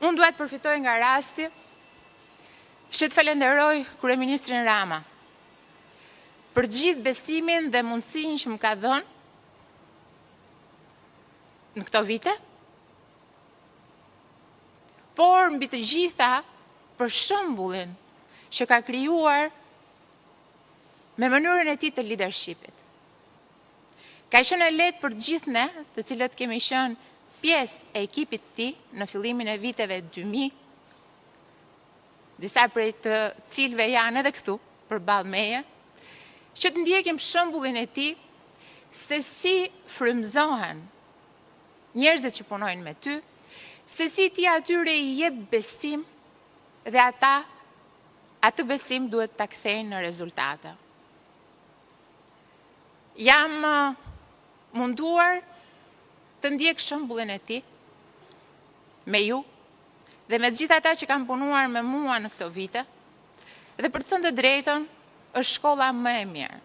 Unë duhet përfitoj nga rasti që të falenderoj Kryeministrin Rama për gjithë besimin dhe mundësinë që më ka dhënë në këto vite, por mbi të gjitha për shembullin që ka krijuar me mënyrën e tij të leadershipit. Ka qenë lehtë për gjithë ne, të cilët kemi qenë pjesë e ekipit të tij në fillimin e viteve 2000, disa prej të cilëve janë edhe këtu përballë meje, që të ndjekim shembullin e tij se si frymëzohen njerëzit që punojnë me ty, se si ti atyre i jep besim dhe ata atë besim duhet ta kthejnë në rezultate. Jam munduar të ndjek shembullin e tij me ju dhe me gjithë ata që kanë punuar me mua në këto vite, dhe për të thënë të drejtën, është shkolla më e mirë.